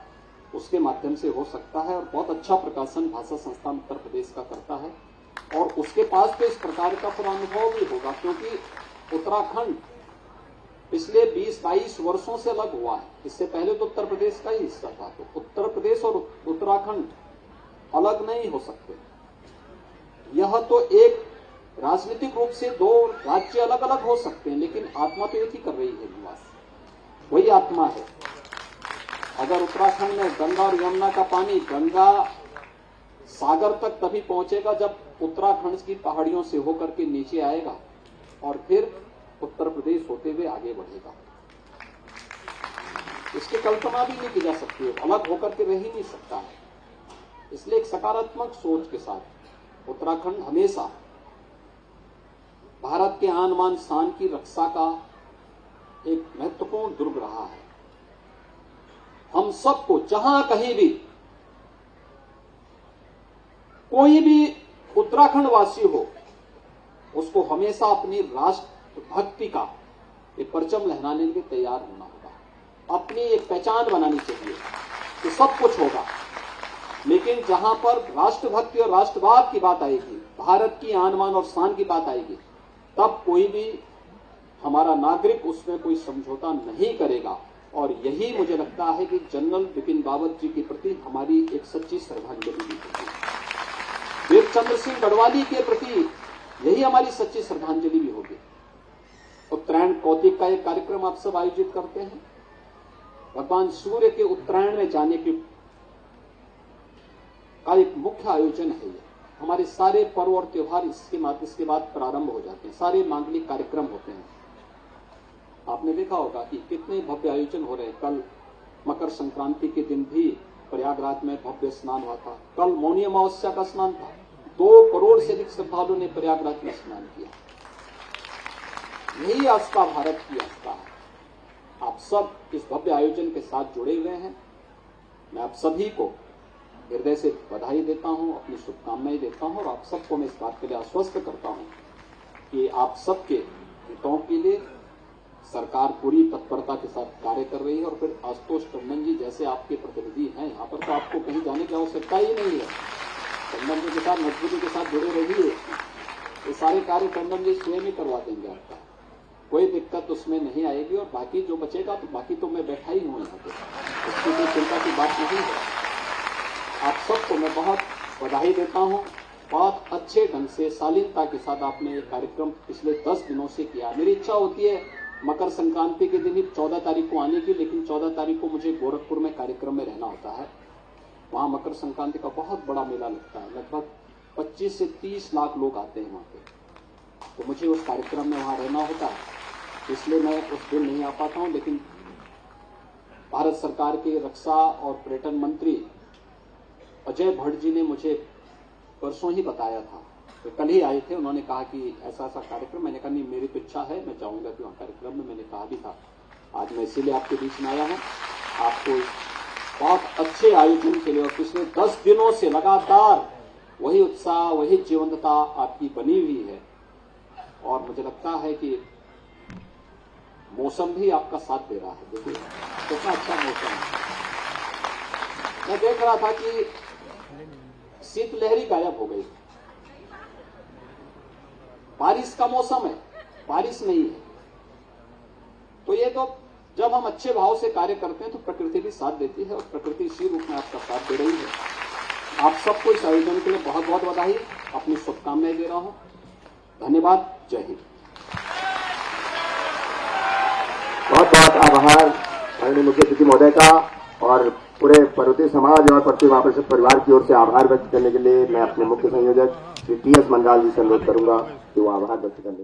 उसके माध्यम से हो सकता है। और बहुत अच्छा प्रकाशन भाषा संस्थान उत्तर प्रदेश का करता है और उसके पास तो इस प्रकार का पूरा अनुभव भी होगा, क्योंकि उत्तराखंड पिछले 20-22 वर्षों से अलग हुआ है। इससे पहले तो उत्तर प्रदेश का ही हिस्सा था। तो उत्तर प्रदेश और उत्तराखंड अलग नहीं हो सकते। यह तो एक राजनीतिक रूप से दो राज्य अलग अलग हो सकते हैं, लेकिन आत्मा तो एक ही कर रही है निवास, वही आत्मा है। अगर उत्तराखंड में गंगा और यमुना का पानी गंगा सागर तक तभी पहुंचेगा जब उत्तराखंड की पहाड़ियों से होकर के नीचे आएगा और फिर उत्तर प्रदेश होते हुए आगे बढ़ेगा। इसकी कल्पना भी नहीं की जा सकती है, अलग होकर के रह ही नहीं सकता है। इसलिए एक सकारात्मक सोच के साथ उत्तराखंड हमेशा भारत के आन बान शान की रक्षा का एक महत्वपूर्ण दुर्ग रहा है। हम सबको जहां कहीं भी कोई भी उत्तराखंड वासी हो उसको हमेशा अपनी राष्ट्रभक्ति का एक परचम लहराने के लिए तैयार होना होगा। अपनी एक पहचान बनानी चाहिए कि सब कुछ होगा, लेकिन जहां पर राष्ट्रभक्ति और राष्ट्रवाद की बात आएगी, भारत की आन बान और शान की बात आएगी, तब कोई भी हमारा नागरिक उसमें कोई समझौता नहीं करेगा। और यही मुझे लगता है कि जनरल बिपिन रावत जी के प्रति हमारी एक सच्ची श्रद्धांजलि भी होगी। वीर चंद्र सिंह गढ़वाली के प्रति यही हमारी सच्ची श्रद्धांजलि भी होगी। उत्तरायण कौतिक का एक कार्यक्रम आप सब आयोजित करते हैं। भगवान सूर्य के उत्तरायण में जाने का एक मुख्य आयोजन है। ये हमारे सारे पर्व और त्योहार इसके बाद प्रारंभ हो जाते हैं, सारे मांगलिक कार्यक्रम होते हैं। आपने देखा होगा कि कितने भव्य आयोजन हो रहे हैं। कल मकर संक्रांति के दिन भी प्रयागराज में भव्य स्नान हुआ था। कल मौनी अमावस्या का स्नान था। 2 करोड़ से अधिक श्रद्धालुओं ने प्रयागराज में स्नान किया। यही आस्था भारत की आस्था है। आप सब इस भव्य आयोजन के साथ जुड़े हुए हैं। मैं आप सभी को हृदय से बधाई देता हूं, अपनी शुभकामनाएं देता हूं और आप सबको मैं इस बात के लिए आश्वस्त करता हूं कि आप सबके हितों के लिए सरकार पूरी तत्परता के साथ कार्य कर रही है। और फिर आशुतोष टंडन जी जैसे आपके प्रतिनिधि हैं यहाँ पर, तो आपको कहीं जाने की आवश्यकता ही नहीं है। टंडन जी के साथ मजबूती के साथ जुड़े रहिए, ये सारे कार्य टंडन जी स्वयं ही करवा देंगे आपका, कोई दिक्कत उसमें नहीं आएगी। और बाकी जो बचेगा तो बाकी तो मैं बैठा ही हूँ यहाँ पे, उसकी कोई चिंता की बात नहीं है। आप सबको मैं बहुत बधाई देता हूँ। बहुत अच्छे ढंग से शालीनता के साथ आपने ये कार्यक्रम पिछले 10 दिनों से किया। मेरी इच्छा होती है मकर संक्रांति के दिन ही 14 तारीख को आने की, लेकिन 14 तारीख को मुझे गोरखपुर में कार्यक्रम में रहना होता है। वहां मकर संक्रांति का बहुत बड़ा मेला लगता है, लगभग 25 से 30 लाख लोग आते हैं वहां पे, तो मुझे उस कार्यक्रम में वहां रहना होता है, इसलिए मैं उस दिन नहीं आ पाता हूं। लेकिन भारत सरकार के रक्षा और पर्यटन मंत्री अजय भट्ट जी ने मुझे परसों ही बताया था, तो कल ही आए थे, उन्होंने कहा कि ऐसा ऐसा कार्यक्रम। मैंने कहा नहीं, मेरी तो इच्छा है, मैं जाऊंगा कि वहाँ कार्यक्रम में, मैंने कहा भी था। आज मैं इसीलिए आपके बीच में आया हूँ, आपको बहुत अच्छे आयोजन के लिए। और पिछले 10 दिनों से लगातार वही उत्साह, वही जीवंतता आपकी बनी हुई है। और मुझे लगता है कि मौसम भी आपका साथ दे रहा है। देखिए कितना अच्छा मौसम है। मैं देख रहा था कि शीतलहरी गायब हो गई, बारिश का मौसम है, बारिश नहीं है। तो ये तो जब हम अच्छे भाव से कार्य करते हैं तो प्रकृति भी साथ देती है, और प्रकृति इसी रूप में आपका साथ दे रही है। आप सबको इस आयोजन के लिए बहुत बहुत बधाई, अपनी शुभकामनाएं दे रहा हूं। धन्यवाद, जय हिंद। बहुत बहुत आभार माननीय मुख्य अतिथि महोदय का, और पूरे पर्वतीय समाज और पर्वतीय महापरिषद परिवार की ओर से आभार व्यक्त करने के लिए मैं अपने मुख्य संयोजक श्री टी.एस. मनगाल जी से अनुरोध करूंगा कि वो आभार व्यक्त करने